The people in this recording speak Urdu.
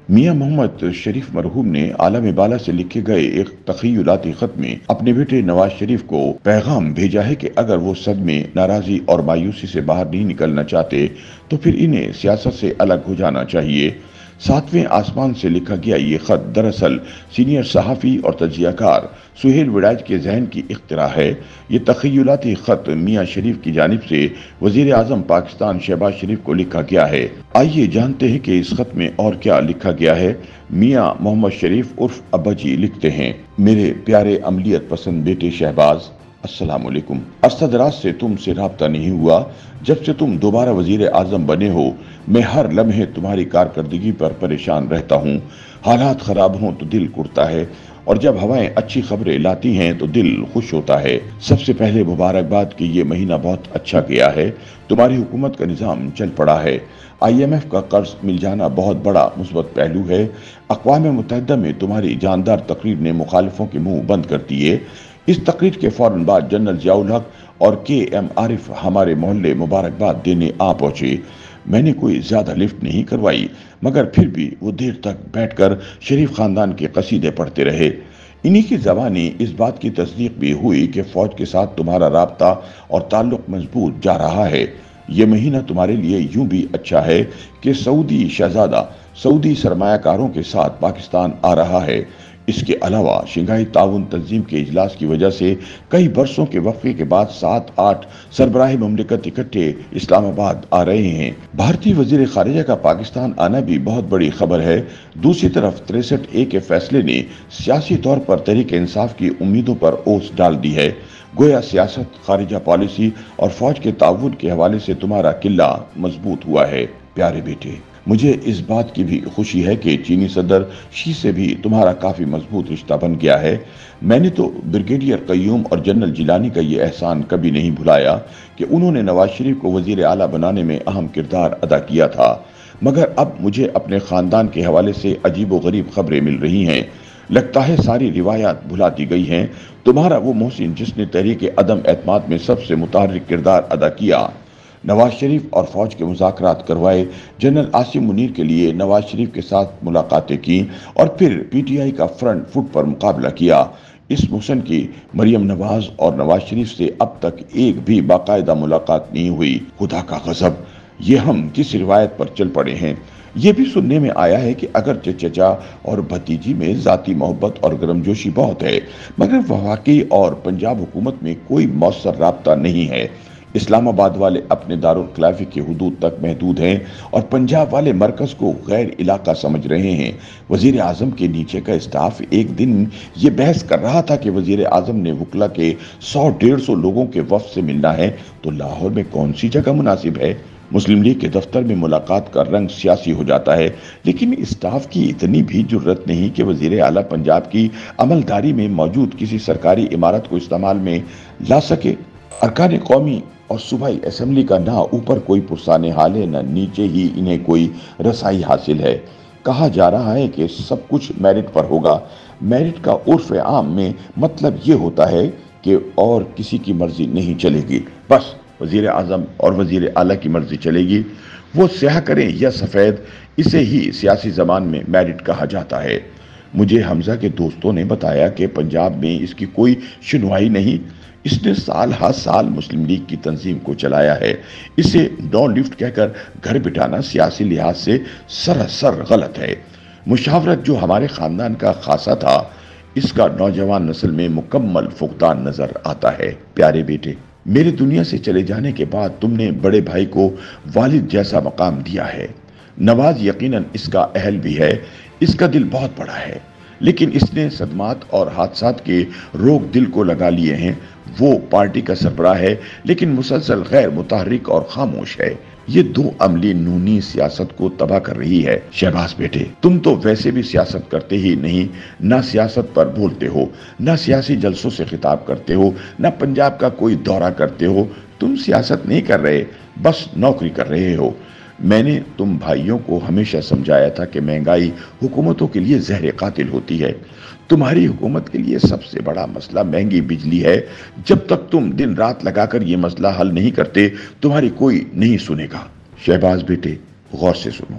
میاں محمد شریف مرحوم نے عالم بالا سے لکھے گئے ایک تخیلاتی خط میں اپنے بیٹے نواز شریف کو پیغام بھیجا ہے کہ اگر وہ صدمے، ناراضی اور مایوسی سے باہر نہیں نکلنا چاہتے تو پھر انہیں سیاست سے الگ ہو جانا چاہیے۔ ساتویں آسمان سے لکھا گیا یہ خط دراصل سینئر صحافی اور تجزیہ کار سہیل وڑائچ کے ذہن کی اختراع ہے۔ یہ تخیلاتی خط میاں شریف کی جانب سے وزیر اعظم پاکستان شہباز شریف کو لکھا گیا ہے۔ آئیے جانتے ہیں کہ اس خط میں اور کیا لکھا گیا ہے۔ میاں محمد شریف عرف ابا جی لکھتے ہیں: میرے پیارے عملیت پسند بیٹے شہباز، السلام علیکم۔ عرصہ دراز سے تم سے رابطہ نہیں ہوا۔ جب سے تم دوبارہ وزیر اعظم بنے ہو، میں ہر لمحے تمہاری کارکردگی پر پریشان رہتا ہوں۔ حالات خراب ہوں تو دل کڑتا ہے، اور جب ہوائیں اچھی خبریں لاتی ہیں تو دل خوش ہوتا ہے۔ سب سے پہلے مبارکباد کہ یہ مہینہ بہت اچھا گیا ہے۔ تمہاری حکومت کا نظام چل پڑا ہے۔ IMF کا قرض مل جانا بہت بڑا مثبت پہلو ہے۔ اقوام متحدہ میں تمہاری جاندار تقریر نے مخالفوں کے منہ بند کر دیے۔ اس تقریر کے فوراً بعد جنرل ضیاء الحق اور KM عارف ہمارے محلے مبارکباد دینے آ پہنچے۔ میں نے کوئی زیادہ لفٹ نہیں کروائی، مگر پھر بھی وہ دیر تک بیٹھ کر شریف خاندان کے قصیدے پڑھتے رہے۔ انہی کی زبانی اس بات کی تصدیق بھی ہوئی کہ فوج کے ساتھ تمہارا رابطہ اور تعلق مضبوط جا رہا ہے۔ یہ مہینہ تمہارے لیے یوں بھی اچھا ہے کہ سعودی شہزادہ سعودی سرمایہ کاروں کے ساتھ پاکستان آ رہا ہے۔ اس کے علاوہ شنگھائی تعاون تنظیم کے اجلاس کی وجہ سے کئی برسوں کے وقفے کے بعد 7-8 سربراہ مملکت اکٹھے اسلام آباد آ رہے ہیں۔ بھارتی وزیر خارجہ کا پاکستان آنا بھی بہت بڑی خبر ہے۔ دوسری طرف 63A کے فیصلے نے سیاسی طور پر تحریک انصاف کی امیدوں پر اوس ڈال دی ہے۔ گویا سیاست، خارجہ پالیسی اور فوج کے تعاون کے حوالے سے تمہارا قلعہ مضبوط ہوا ہے۔ پیارے بیٹے، مجھے اس بات کی بھی خوشی ہے کہ چینی صدر شی سے بھی تمہارا کافی مضبوط رشتہ بن گیا ہے۔ میں نے تو بریگیڈیئر قیوم اور جنرل جیلانی کا یہ احسان کبھی نہیں بھلایا کہ انہوں نے نواز شریف کو وزیر اعلیٰ بنانے میں اہم کردار ادا کیا تھا، مگر اب مجھے اپنے خاندان کے حوالے سے عجیب و غریب خبریں مل رہی ہیں۔ لگتا ہے ساری روایات بھلا دی گئی ہیں۔ تمہارا وہ محسن جس نے تحریک عدم اعتماد میں سب سے متحرک کردار ادا کیا، نواز شریف اور فوج کے مذاکرات کروائے، جنرل عاصم منیر کے لیے نواز شریف کے ساتھ ملاقاتیں کی اور پھر PTI کا فرنٹ فٹ پر مقابلہ کیا، اس محسن کی مریم نواز اور نواز شریف سے اب تک ایک بھی باقاعدہ ملاقات نہیں ہوئی۔ خدا کا غضب، یہ ہم کس روایت پر چل پڑے ہیں؟ یہ بھی سننے میں آیا ہے کہ اگرچہ چچا اور بھتیجی میں ذاتی محبت اور گرمجوشی بہت ہے، مگر وفاقی اور پنجاب حکومت میں کوئی مؤثر رابطہ نہیں ہے۔ اسلام آباد والے اپنے دارالخلافے کی حدود تک محدود ہیں اور پنجاب والے مرکز کو غیر علاقہ سمجھ رہے ہیں۔ وزیر اعظم کے نیچے کا اسٹاف ایک دن یہ بحث کر رہا تھا کہ وزیر اعظم نے وکلا کے 100-150 لوگوں کے وفد سے ملنا ہے تو لاہور میں کون سی جگہ مناسب ہے؟ مسلم لیگ کے دفتر میں ملاقات کا رنگ سیاسی ہو جاتا ہے، لیکن اسٹاف کی اتنی بھی جرت نہیں کہ وزیر اعلیٰ پنجاب کی عملداری میں موجود کسی سرکاری عمارت کو استعمال میں لا سکے۔ ارکان قومی اور صوبائی اسمبلی کا نہ اوپر کوئی پرسان حال ہے، نہ نیچے ہی انہیں کوئی رسائی حاصل ہے۔ کہا جا رہا ہے کہ سب کچھ میرٹ پر ہوگا۔ میرٹ کا عرف عام میں مطلب یہ ہوتا ہے کہ اور کسی کی مرضی نہیں چلے گی، بس وزیر اعظم اور وزیر اعلیٰ کی مرضی چلے گی۔ وہ سیاہ کریں یا سفید، اسے ہی سیاسی زبان میں میرٹ کہا جاتا ہے۔ مجھے حمزہ کے دوستوں نے بتایا کہ پنجاب میں اس کی کوئی شنوائی نہیں۔ اس نے سال ہر سال مسلم لیگ کی تنظیم کو چلایا ہے۔ اسے نو لفٹ کہہ کر گھر بٹھانا سیاسی لحاظ سے سراسر غلط ہے۔ مشاورت جو ہمارے خاندان کا خاصہ تھا، اس کا نوجوان نسل میں مکمل فقدان نظر آتا ہے۔ پیارے بیٹے، میرے دنیا سے چلے جانے کے بعد تم نے بڑے بھائی کو والد جیسا مقام دیا ہے۔ نواز یقیناً اس کا اہل بھی ہے، اس کا دل بہت بڑا ہے، لیکن اس نے صدمات اور حادثات کے روگ دل کو لگا لیے ہیں۔ وہ پارٹی کا سربراہ ہے، لیکن مسلسل غیر متحرک اور خاموش ہے۔ یہ دو عملی نونی سیاست کو تباہ کر رہی ہے۔ شہباز بیٹے، تم تو ویسے بھی سیاست کرتے ہی نہیں، نہ سیاست پر بولتے ہو، نہ سیاسی جلسوں سے خطاب کرتے ہو، نہ پنجاب کا کوئی دورہ کرتے ہو۔ تم سیاست نہیں کر رہے، بس نوکری کر رہے ہو۔ میں نے تم بھائیوں کو ہمیشہ سمجھایا تھا کہ مہنگائی حکومتوں کے لیے زہر قاتل ہوتی ہے۔ تمہاری حکومت کے لیے سب سے بڑا مسئلہ مہنگی بجلی ہے۔ جب تک تم دن رات لگا کر یہ مسئلہ حل نہیں کرتے، تمہاری کوئی نہیں سنے گا۔ شہباز بیٹے، غور سے سنو۔